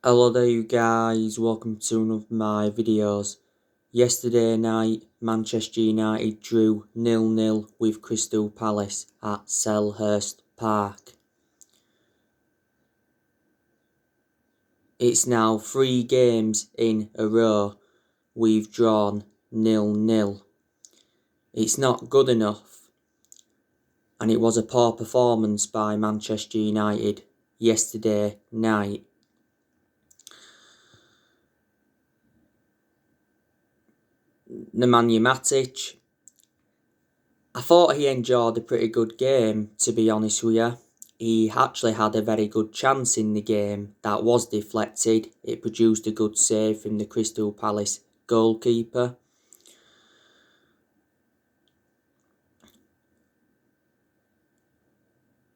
Hello there you guys, welcome to one of my videos. Yesterday night, Manchester United drew 0-0 with Crystal Palace at Selhurst Park. It's now 3 games in a row we've drawn 0-0. It's not good enough, and it was a poor performance by Manchester United yesterday night. Nemanja Matic, I thought he enjoyed a pretty good game, to be honest with you. He actually had a very good chance in the game that was deflected. It produced a good save from the Crystal Palace goalkeeper.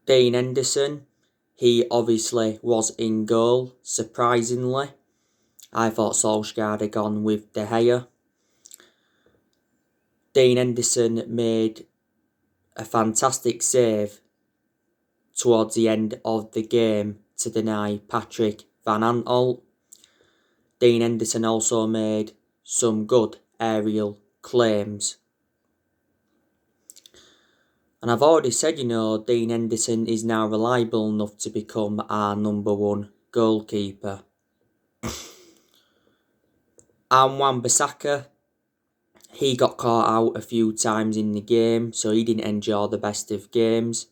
Dean Henderson, he obviously was in goal, surprisingly. I thought Solskjaer had gone with De Gea. Dean Henderson made a fantastic save towards the end of the game to deny Patrick Van Aanholt. Dean Henderson also made some good aerial claims. And I've already said, Dean Henderson is now reliable enough to become our number one goalkeeper. And Wan-Bissaka, he got caught out a few times in the game, so he didn't enjoy the best of games.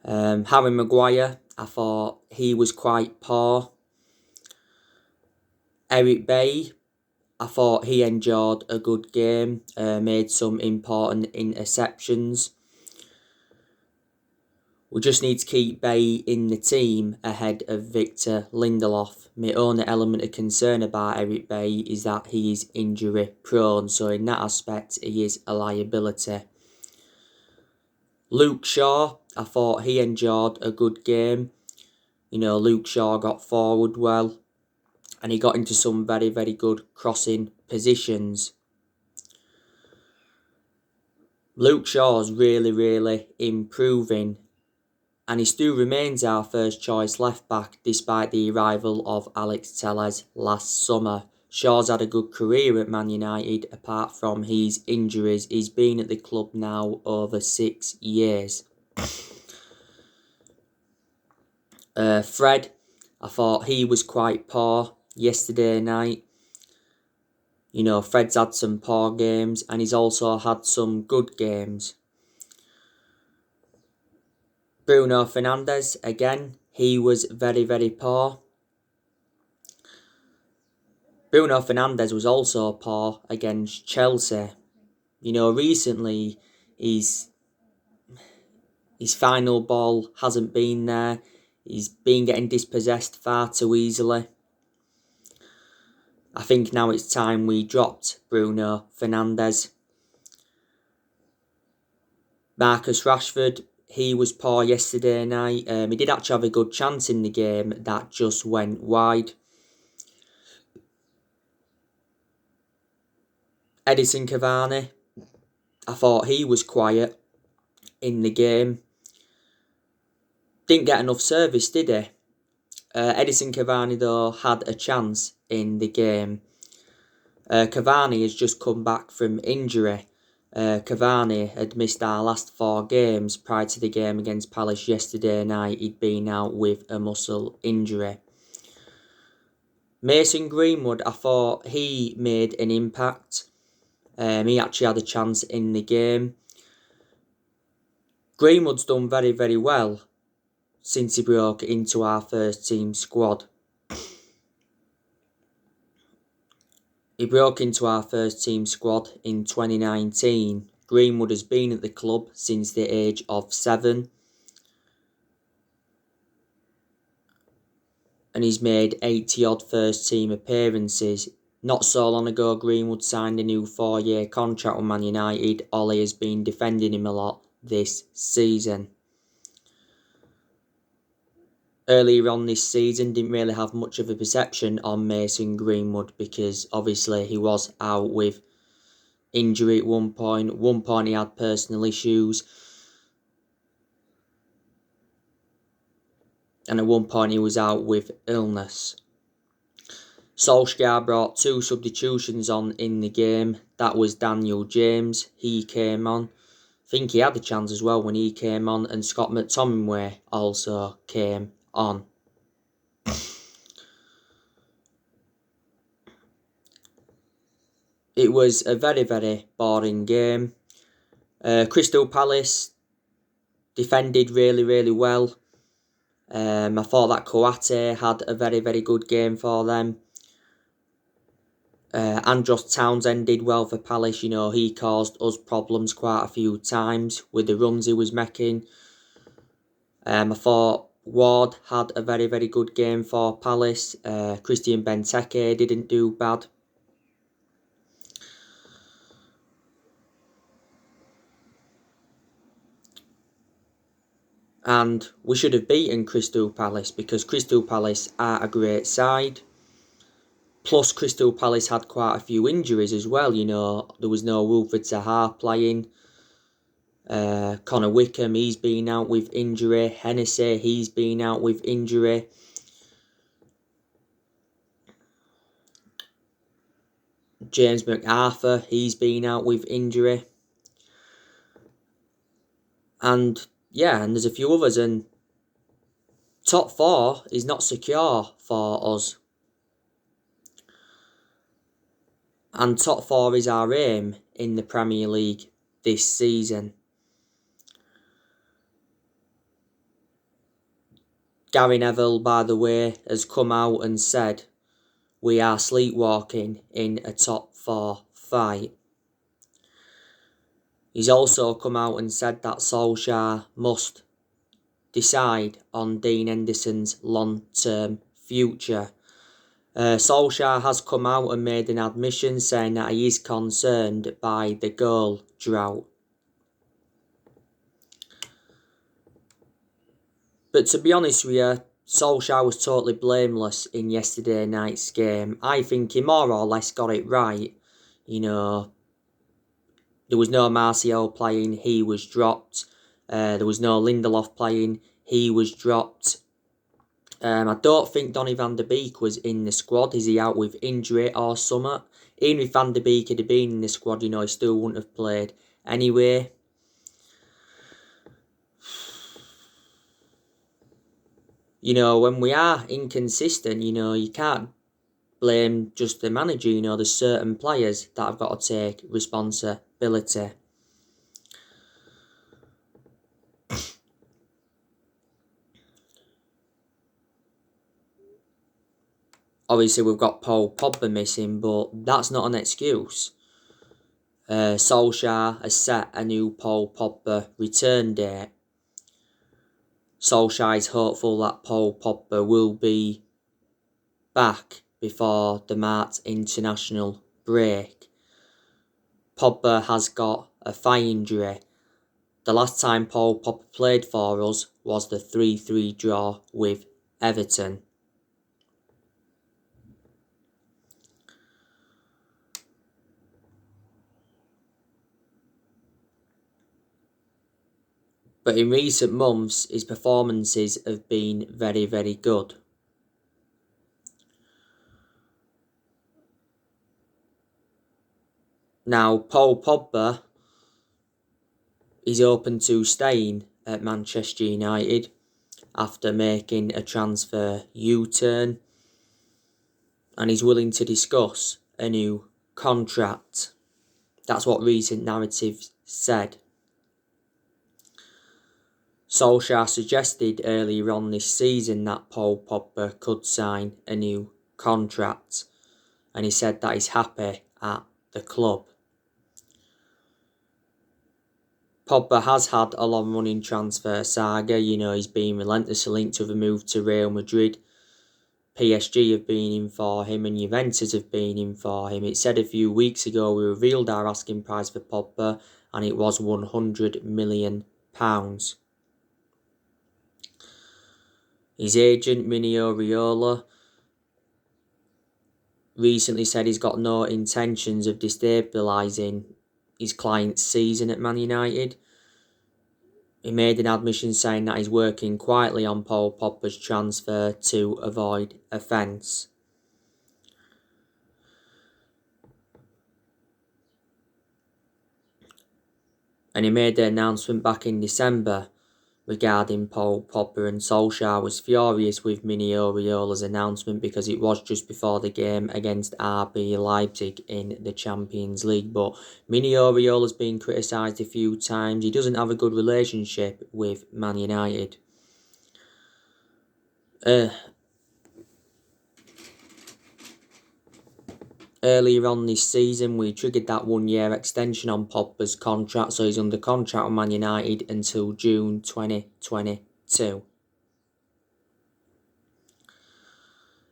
Harry Maguire, I thought he was quite poor. Eric Bailly, I thought he enjoyed a good game, made some important interceptions. We just need to keep Bailly in the team ahead of Victor Lindelof. My only element of concern about Eric Bailly is that he is injury prone, so in that aspect he is a liability. Luke Shaw, I thought he enjoyed a good game. Luke Shaw got forward well, and he got into some very, very good crossing positions. Luke Shaw's really, really improving, and he still remains our first choice left back despite the arrival of Alex Telles last summer. Shaw's had a good career at Man United apart from his injuries. He's been at the club now over 6 years. Fred, I thought he was quite poor yesterday night. Fred's had some poor games and he's also had some good games. Bruno Fernandes, again, he was very, very poor. Bruno Fernandes was also poor against Chelsea. Recently, his final ball hasn't been there. He's been getting dispossessed far too easily. I think now it's time we dropped Bruno Fernandes. Marcus Rashford, he was poor yesterday night. He did actually have a good chance in the game that just went wide. Edinson Cavani, I thought he was quiet in the game. Didn't get enough service, did he? Edinson Cavani, though, had a chance in the game. Cavani has just come back from injury. Cavani had missed our last 4 games prior to the game against Palace yesterday night. He'd been out with a muscle injury. Mason Greenwood, I thought he made an impact. He actually had a chance in the game. Greenwood's done very, very well since he broke into our first team squad. He broke into our first team squad in 2019. Greenwood has been at the club since the age of 7. And he's made 80 odd first team appearances. Not so long ago, Greenwood signed a new 4-year contract with Man United. Ollie has been defending him a lot this season. Earlier on this season, didn't really have much of a perception on Mason Greenwood because obviously he was out with injury at one point. At one point he had personal issues. and at one point he was out with illness. Solskjaer brought 2 substitutions on in the game. That was Daniel James. He came on. I think he had a chance as well when he came on, and Scott McTominay also came on. It was a very, very boring game. Crystal Palace defended really, really well. I thought that Kouate had a very, very good game for them. Andros Townsend did well for Palace. You know, he caused us problems quite a few times with the runs he was making. I thought Ward had a very, very good game for Palace. Christian Benteke didn't do bad. And we should have beaten Crystal Palace because Crystal Palace are a great side. Plus, Crystal Palace had quite a few injuries as well. You know, there was no Wilfred Zaha playing. Connor Wickham, he's been out with injury. Hennessy, he's been out with injury. James McArthur, he's been out with injury. And yeah, and there's a few others, and top 4 is not secure for us. And top 4 is our aim in the Premier League this season. Gary Neville, by the way, has come out and said we are sleepwalking in a top 4 fight. He's also come out and said that Solskjaer must decide on Dean Henderson's long-term future. Solskjaer has come out and made an admission saying that he is concerned by the goal drought. But to be honest with you, Solskjaer was totally blameless in yesterday night's game. I think he more or less got it right. You know, there was no Martial playing, he was dropped. There was no Lindelof playing, he was dropped. I don't think Donny van de Beek was in the squad. Is he out with injury or something? Even if Van de Beek had been in the squad, you know, he still wouldn't have played anyway. You know, when we are inconsistent, you know, you can't blame just the manager. You know, there's certain players that have got to take responsibility. Obviously, we've got Paul Pogba missing, but that's not an excuse. Solskjaer has set a new Paul Pogba return date. Solskjaer is hopeful that Paul Pogba will be back before the March international break. Pogba has got a thigh injury. The last time Paul Pogba played for us was the 3-3 draw with Everton. But in recent months, his performances have been very, very good. Now, Paul Pogba is open to staying at Manchester United after making a transfer U-turn, and he's willing to discuss a new contract. That's what recent narratives said. Solskjaer suggested earlier on this season that Paul Pogba could sign a new contract, and he said that he's happy at the club. Pogba has had a long-running transfer saga. You know, he's been relentlessly linked with a move to Real Madrid. PSG have been in for him and Juventus have been in for him. It said a few weeks ago we revealed our asking price for Pogba and it was £100 million. His agent, Mino Raiola, recently said he's got no intentions of destabilising his client's season at Man United. He made an admission saying that he's working quietly on Paul Pogba's transfer to avoid offence. And he made the announcement back in December regarding Paul Pogba, and Solskjaer was furious with Mini Oriola's announcement because it was just before the game against RB Leipzig in the Champions League. But Mini Oriola's been criticised a few times. He doesn't have a good relationship with Man United. Earlier on this season, we triggered that 1-year extension on Pogba's contract, so he's under contract with Man United until June 2022.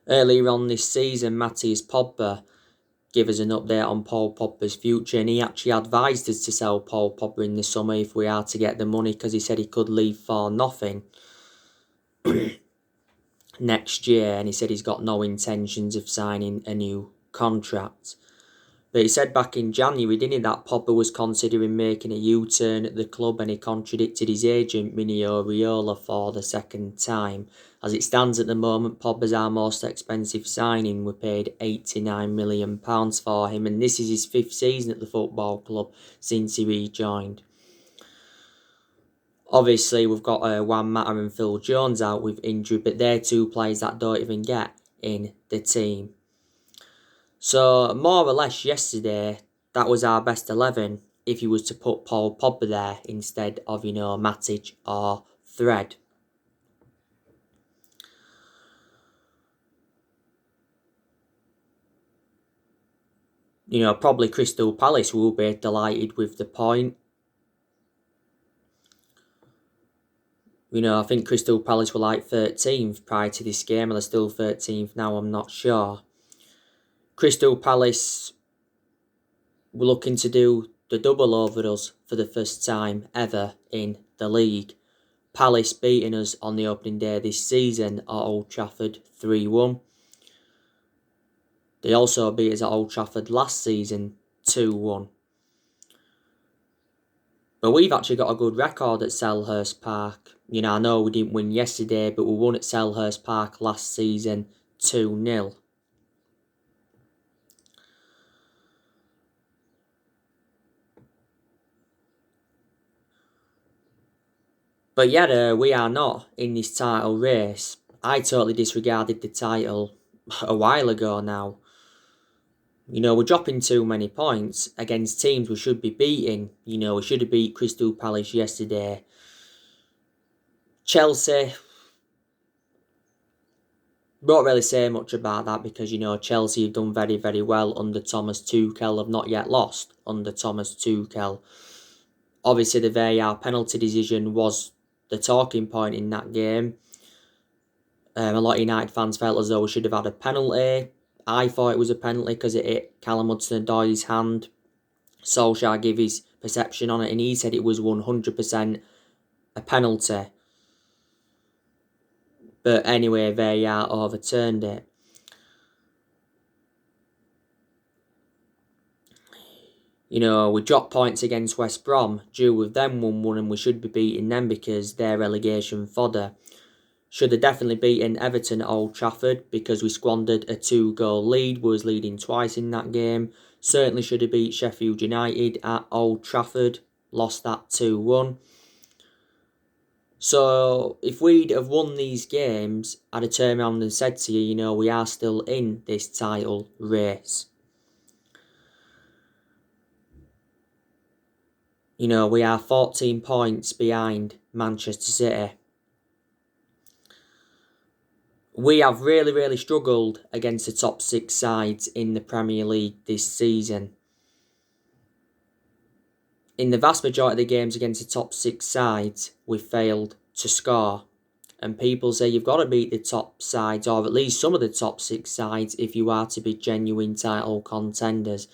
Earlier on this season, Matthias Pogba gave us an update on Paul Pogba's future, and he actually advised us to sell Paul Pogba in the summer if we are to get the money, because he said he could leave for nothing next year, and he said he's got no intentions of signing a new contract. But he said back in January, didn't he, that Pogba was considering making a U-turn at the club, and he contradicted his agent, Mini Oriola, for the second time. As it stands at the moment, Pogba's our most expensive signing. We paid £89 million for him, and this is his 5th season at the football club since he rejoined. Obviously, we've got Juan Mata and Phil Jones out with injury, but they're 2 players that don't even get in the team. So, more or less yesterday, that was our best 11 if you was to put Paul Pogba there instead of, Matic or Fred. Probably Crystal Palace will be delighted with the point. I think Crystal Palace were like 13th prior to this game, and they're still 13th now, I'm not sure. Crystal Palace were looking to do the double over us for the first time ever in the league. Palace beating us on the opening day this season at Old Trafford 3-1. They also beat us at Old Trafford last season 2-1. But we've actually got a good record at Selhurst Park. I know we didn't win yesterday, but we won at Selhurst Park last season 2-0. But yet, we are not in this title race. I totally disregarded the title a while ago now. We're dropping too many points against teams we should be beating. We should have beat Crystal Palace yesterday. Chelsea, won't really say much about that because, Chelsea have done very, very well under Thomas Tuchel. Have not yet lost under Thomas Tuchel. Obviously, the VAR penalty decision was the talking point in that game. A lot of United fans felt as though we should have had a penalty. I thought it was a penalty because it hit Callum Hudson-Odoi's hand. Solskjaer gave his perception on it, and he said it was 100% a penalty. But anyway, VAR overturned it. We dropped points against West Brom. Due with them 1-1, and we should be beating them because they're relegation fodder. Should have definitely beaten Everton at Old Trafford because we squandered a 2-goal lead. We was leading twice in that game. Certainly should have beat Sheffield United at Old Trafford. Lost that 2-1. So, if we'd have won these games, I'd have turned around and said to you, we are still in this title race. We are 14 points behind Manchester City. We have really, really struggled against the top 6 sides in the Premier League this season. In the vast majority of the games against the top 6 sides, we've failed to score. And people say you've got to beat the top sides, or at least some of the top 6 sides, if you are to be genuine title contenders.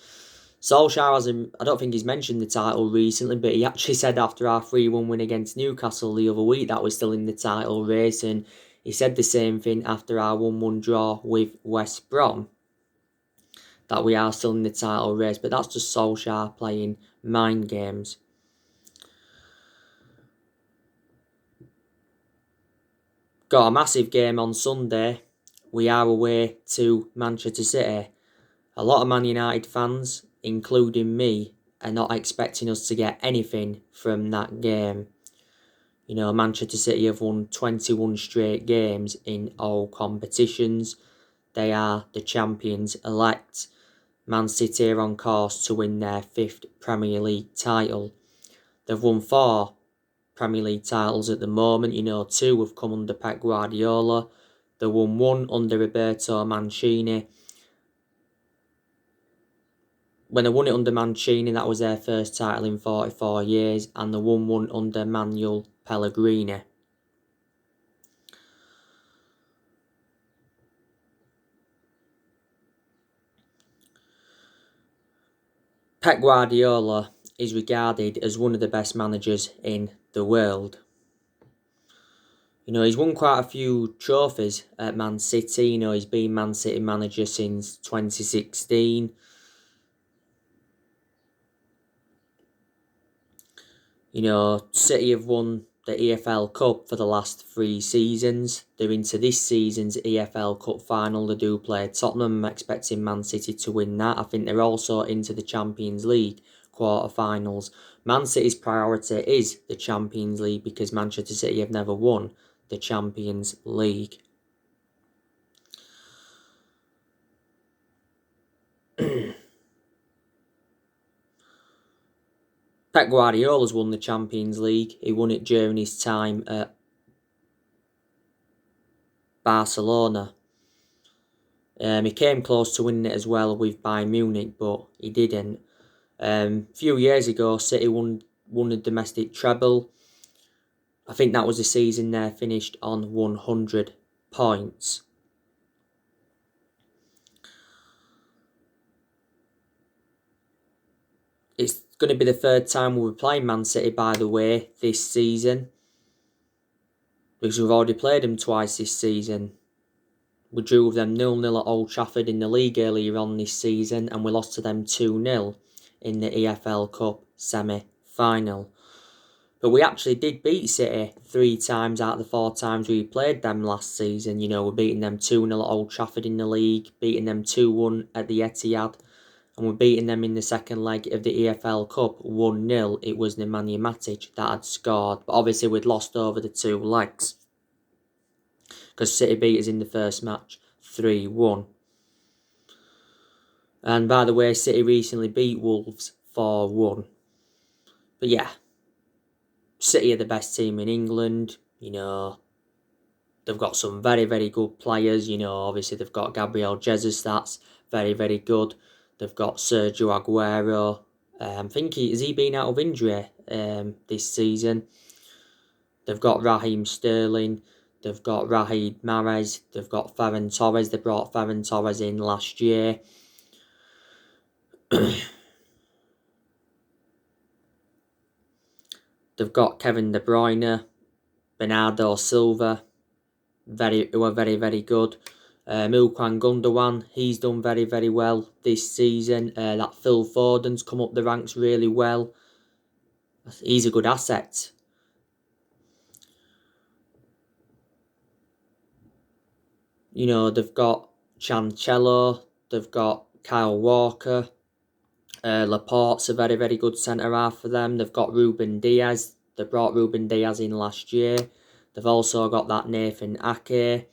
Solskjaer I don't think he's mentioned the title recently, but he actually said after our 3-1 win against Newcastle the other week that we're still in the title race, and he said the same thing after our 1-1 draw with West Brom, that we are still in the title race, but that's just Solskjaer playing mind games. got a massive game on Sunday. We are away to Manchester City. A lot of Man United fans, including me, are not expecting us to get anything from that game. You know, Manchester City have won 21 straight games in all competitions. They are the champions-elect. Man City are on course to win their 5th Premier League title. They've won 4 Premier League titles at the moment. You know, 2 have come under Pep Guardiola. They won 1 under Roberto Mancini. When they won it under Mancini, that was their first title in 44 years, and they won 1 under Manuel Pellegrini. Pep Guardiola is regarded as one of the best managers in the world. You know, he's won quite a few trophies at Man City. You know, he's been Man City manager since 2016. You know, City have won the EFL Cup for the last 3 seasons. They're into this season's EFL Cup final. They do play Tottenham. I'm expecting Man City to win that. I think they're also into the Champions League quarter-finals. Man City's priority is the Champions League because Manchester City have never won the Champions League. Pep Guardiola's won the Champions League. He won it during his time at Barcelona. He came close to winning it as well with Bayern Munich, but he didn't. A few years ago, City won the domestic treble. I think that was the season they finished on 100 points. It's going to be the 3rd time we'll be playing Man City, by the way, this season. Because we've already played them twice this season. We drew with them 0-0 at Old Trafford in the league earlier on this season, and we lost to them 2-0 in the EFL Cup semi-final. But we actually did beat City 3 times out of the 4 times we played them last season. You know, we're beating them 2-0 at Old Trafford in the league, beating them 2-1 at the Etihad, and we're beating them in the second leg of the EFL Cup 1-0. It was Nemanja Matic that had scored, but obviously we'd lost over the 2 legs. Because City beat us in the first match 3-1. And by the way, City recently beat Wolves 4-1. But yeah, City are the best team in England. You know, they've got some very, very good players. You know, obviously they've got Gabriel Jesus, that's very, very good. They've got Sergio Aguero. I think has he been out of injury this season? They've got Raheem Sterling. They've got Riyad Mahrez. They've got Ferran Torres. They brought Ferran Torres in last year. They've got Kevin De Bruyne, Bernardo Silva, who are very, very good. Ilkay Gundogan, he's done very, very well this season. That Phil Foden's come up the ranks really well. He's a good asset. You know, they've got Cancelo, they've got Kyle Walker. Laporte's a very, very good centre-half for them. They've got Ruben Diaz. They brought Ruben Diaz in last year. They've also got that Nathan Ake.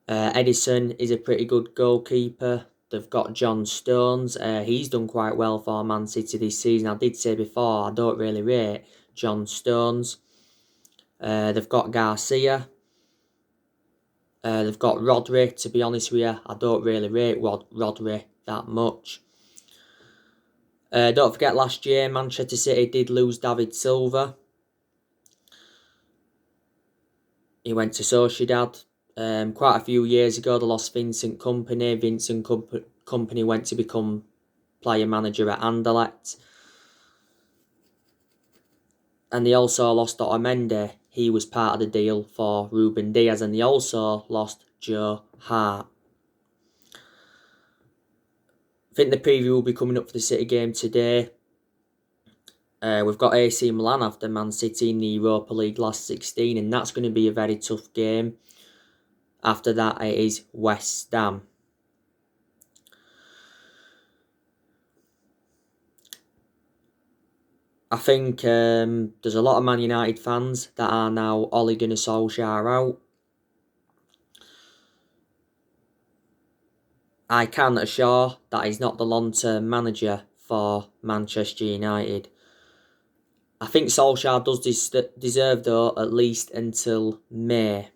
Edison is a pretty good goalkeeper. They've got John Stones. He's done quite well for Man City this season. I did say before, I don't really rate John Stones. They've got Garcia. They've got Rodri. To be honest with you, I don't really rate Rodri that much. Don't forget last year, Manchester City did lose David Silva. He went to Sociedad. Quite a few years ago, they lost Vincent Kompany. Vincent Kompany went to become player manager at Anderlecht. And they also lost Otamendi. He was part of the deal for Ruben Diaz. And they also lost Joe Hart. I think the preview will be coming up for the City game today. We've got AC Milan after Man City in the Europa League last 16, and that's going to be a very tough game. After that, it is West Ham. I think there's a lot of Man United fans that are now Ole Gunnar Solskjaer out. I can assure that he's not the long-term manager for Manchester United. I think Solskjaer does deserve, though, at least until May.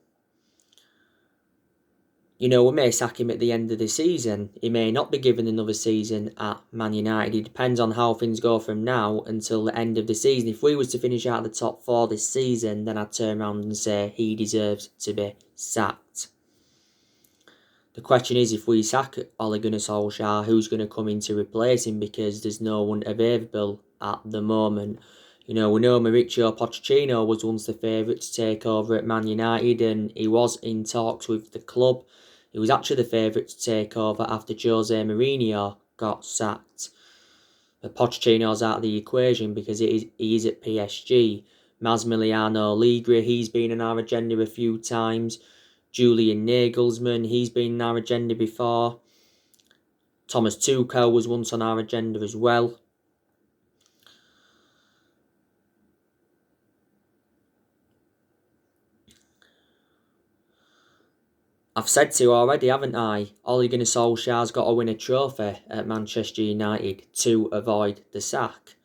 We may sack him at the end of the season. He may not be given another season at Man United. It depends on how things go from now until the end of the season. If we was to finish out the top 4 this season, then I'd turn around and say he deserves to be sacked. The question is, if we sack Ole Gunnar Solskjaer, who's going to come in to replace him, because there's no one available at the moment. We know Mauricio Pochettino was once the favourite to take over at Man United, and he was in talks with the club. He was actually the favourite to take over after Jose Mourinho got sacked. But Pochettino's out of the equation because he is at PSG. Massimiliano Allegri, he's been on our agenda a few times. Julian Nagelsmann, he's been on our agenda before. Thomas Tuchel was once on our agenda as well. I've said to you already, haven't I? Ole Gunnar Solskjaer's got to win a trophy at Manchester United to avoid the sack.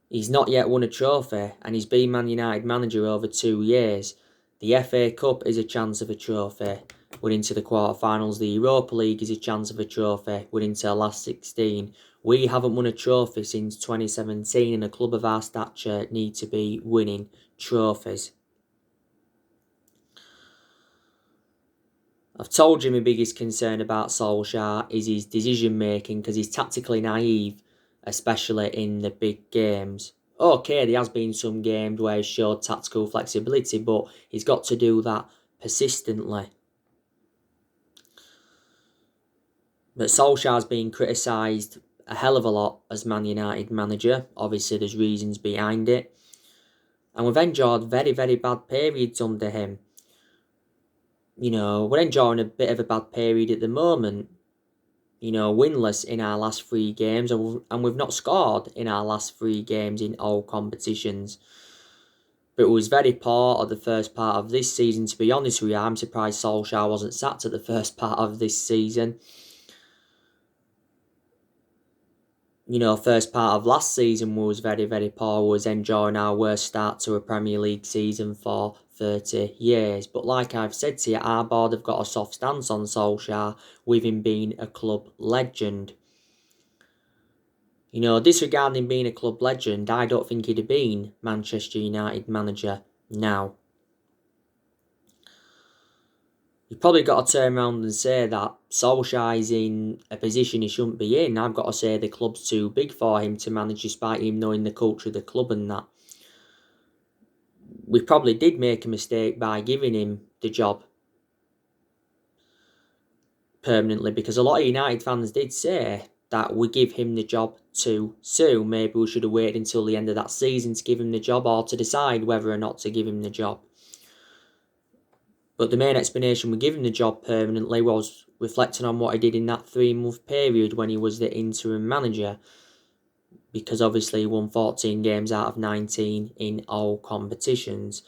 He's not yet won a trophy, and he's been Man United manager over 2 years. The FA Cup is a chance of a trophy. We're into the quarterfinals. The Europa League is a chance of a trophy. We're into the last 16. We haven't won a trophy since 2017, and a club of our stature need to be winning trophies. I've told you my biggest concern about Solskjaer is his decision making, because he's tactically naive, especially in the big games. Okay, there has been some games where he's showed tactical flexibility, but he's got to do that persistently. But Solskjaer's been criticised a hell of a lot as Man United manager. Obviously, there's reasons behind it. And we've enjoyed very, very bad periods under him. We're enjoying a bit of a bad period at the moment. Winless in our last 3 games, and we've not scored in our last 3 games in all competitions. But it was very poor at the first part of this season, to be honest with you. I'm surprised Solskjaer wasn't sacked at the first part of this season. First part of last season was very, very poor. We was enjoying our worst start to a Premier League season for 30 years. But like I've said to you, our board have got a soft stance on Solskjaer, with him being a club legend. Disregarding being a club legend, I don't think he'd have been Manchester United manager now. You've probably got to turn around and say that Solskjaer is in a position he shouldn't be in. I've got to say the club's too big for him to manage, despite him knowing the culture of the club and that. We probably did make a mistake by giving him the job permanently, because a lot of United fans did say that we give him the job too soon. Maybe we should have waited until the end of that season to give him the job, or to decide whether or not to give him the job. But the main explanation we give him the job permanently was reflecting on what he did in that 3-month period when he was the interim manager, because obviously he won 14 games out of 19 in all competitions.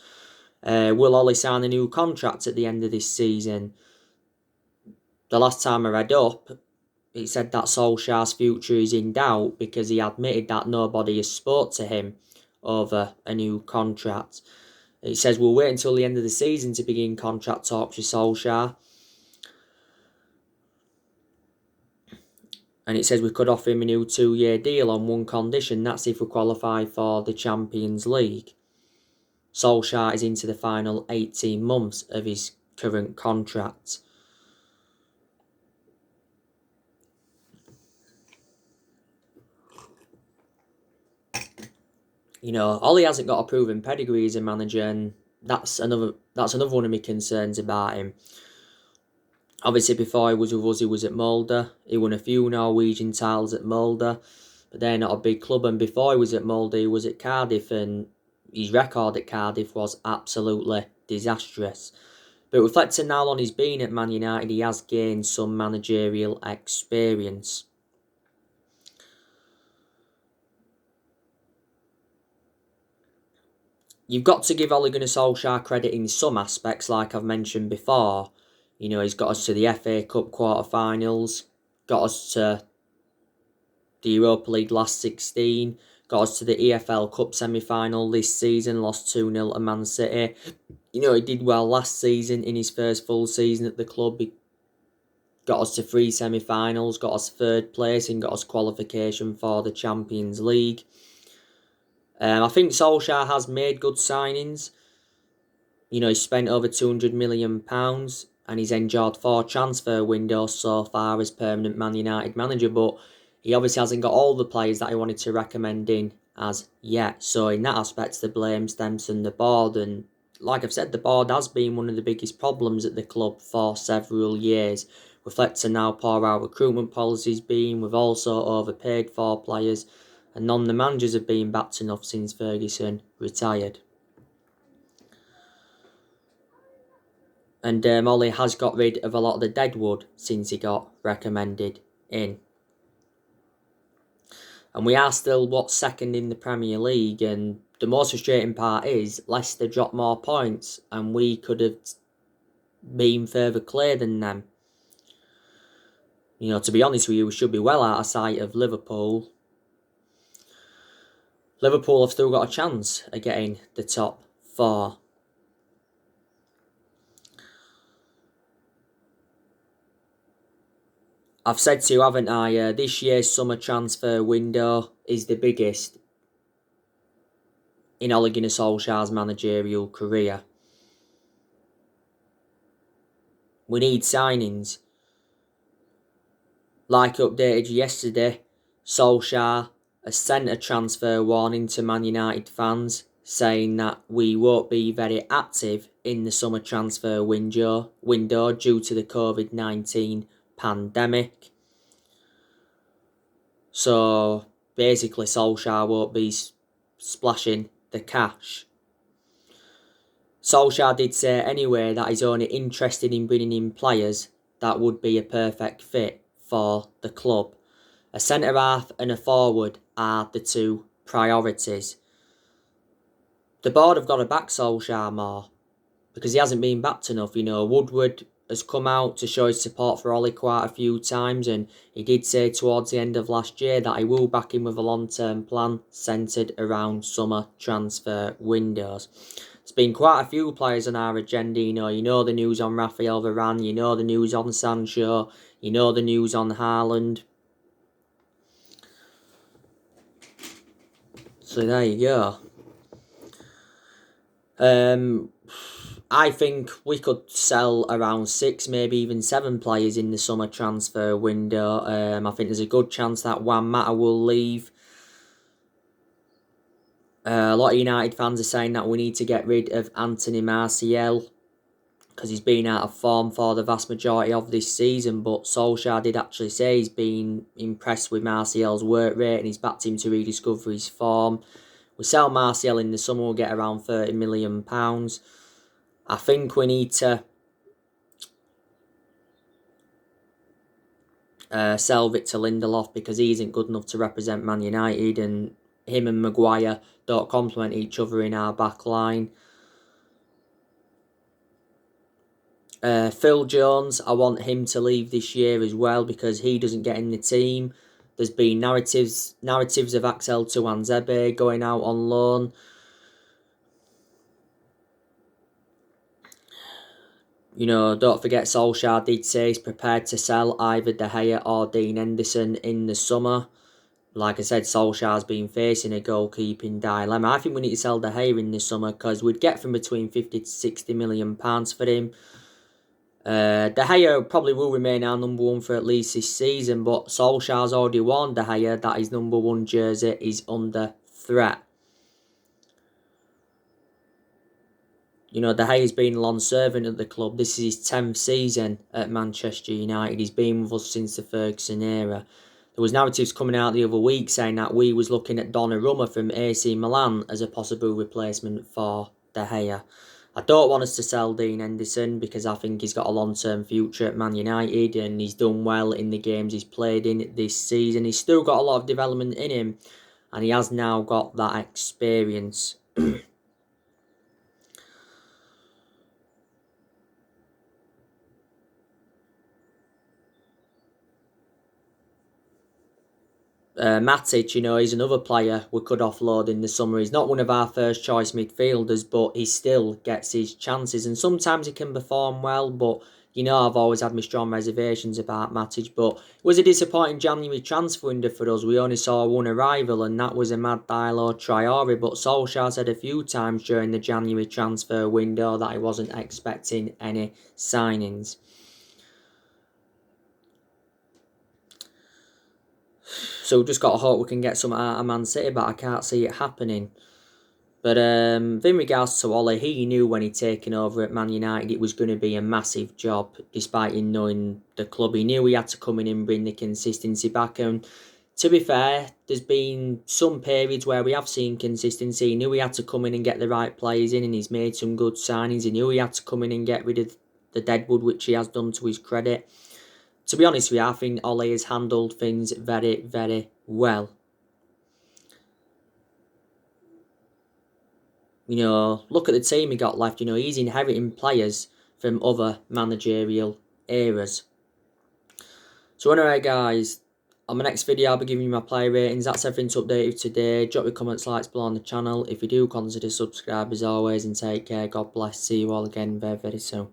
Will Ole sign a new contract at the end of this season? The last time I read up, it said that Solskjaer's future is in doubt, because he admitted that nobody has spoke to him over a new contract. It says we'll wait until the end of the season to begin contract talks with Solskjaer. And it says we could offer him a new 2-year deal on one condition, that's if we qualify for the Champions League. Solskjaer is into the final 18 months of his current contract. Ole hasn't got a proven pedigree as a manager, and that's another one of my concerns about him. Obviously, before he was with us, he was at Molde. He won a few Norwegian titles at Molde. but they're not a big club. And before he was at Molde, he was at Cardiff, and his record at Cardiff was absolutely disastrous. But reflecting now on his being at Man United, he has gained some managerial experience. You've got to give Ole Gunnar Solskjaer credit in some aspects, like I've mentioned before. You know, he's got us to the FA Cup quarter-finals, got us to the Europa League last 16, got us to the EFL Cup semi-final this season, lost 2-0 to Man City. You know, he did well last season in his first full season at the club. He got us to 3 semi-finals, got us 3rd place and got us qualification for the Champions League. I think Solskjaer has made good signings. You know, he's spent over £200 million and he's enjoyed 4 transfer windows so far as permanent Man United manager, but he obviously hasn't got all the players that he wanted to recommend in as yet. So in that aspect, the blame stems from the board, and like I've said, the board has been one of the biggest problems at the club for several years. Reflecting how poor our recruitment policy's been, we've also overpaid for players, and none of the managers have been backed enough since Ferguson retired. And Ole has got rid of a lot of the deadwood since he got recommended in. And we are still, second in the Premier League, and the most frustrating part is Leicester dropped more points, and we could have been further clear than them. You know, to be honest with you, we should be well out of sight of Liverpool. Liverpool have still got a chance of getting the top 4. I've said to you, haven't I, this year's summer transfer window is the biggest in Ole Gunnar Solskjaer's managerial career. We need signings. Like updated yesterday, Solskjaer has sent a transfer warning to Man United fans, saying that we won't be very active in the summer transfer window due to the COVID-19 pandemic. So basically Solskjaer won't be splashing the cash. Solskjaer did say anyway that he's only interested in bringing in players that would be a perfect fit for the club. A centre-half and a forward are the 2 priorities. The board have got to back Solskjaer more, because he hasn't been backed enough. You know, Woodward has come out to show his support for Ole quite a few times, and he did say towards the end of last year that he will back him with a long-term plan centred around summer transfer windows. There's been quite a few players on our agenda. You know the news on Raphael Varane, you know the news on Sancho, you know the news on Haaland. So there you go. I think we could sell around 6, maybe even 7 players in the summer transfer window. I think there's a good chance that Juan Mata will leave. A lot of United fans are saying that we need to get rid of Anthony Martial because he's been out of form for the vast majority of this season, but Solskjaer did actually say he's been impressed with Martial's work rate and he's backed him to rediscover his form. We sell Martial in the summer, we'll get around £30 million. I think we need to sell Victor Lindelof because he isn't good enough to represent Man United, and him and Maguire don't complement each other in our back line. Phil Jones, I want him to leave this year as well because he doesn't get in the team. There's been narratives of Axel Tuanzebe going out on loan. You know, don't forget Solskjaer did say he's prepared to sell either De Gea or Dean Henderson in the summer. Like I said, Solskjaer's been facing a goalkeeping dilemma. I think we need to sell De Gea in the summer because we'd get from between 50 to 60 million pounds for him. De Gea probably will remain our number 1 for at least this season, but Solskjaer's already warned De Gea that his number 1 jersey is under threat. You know, De Gea's been a long servant at the club. This is his 10th season at Manchester United. He's been with us since the Ferguson era. There was narratives coming out the other week saying that we was looking at Donnarumma from AC Milan as a possible replacement for De Gea. I don't want us to sell Dean Henderson because I think he's got a long-term future at Man United and he's done well in the games he's played in this season. He's still got a lot of development in him and he has now got that experience. Matic, he's another player we could offload in the summer. He's not one of our first choice midfielders, but he still gets his chances. And sometimes he can perform well, but I've always had my strong reservations about Matic. But it was a disappointing January transfer window for us. We only saw one arrival, and that was Amad Diallo Traore. But Solskjaer said a few times during the January transfer window that he wasn't expecting any signings. So we've just got to hope we can get some out of Man City, but I can't see it happening. But in regards to Ole, he knew when he'd taken over at Man United it was going to be a massive job, despite him knowing the club. He knew he had to come in and bring the consistency back. And to be fair, there's been some periods where we have seen consistency. He knew he had to come in and get the right players in, and he's made some good signings. He knew he had to come in and get rid of the deadwood, which he has done to his credit. To be honest with you, I think Ole has handled things very, very well. Look at the team he got left. He's inheriting players from other managerial eras. So anyway, guys, on my next video, I'll be giving you my player ratings. That's everything to update you today. Drop your comments, likes below on the channel. If you do, consider subscribe as always, and take care. God bless. See you all again very, very soon.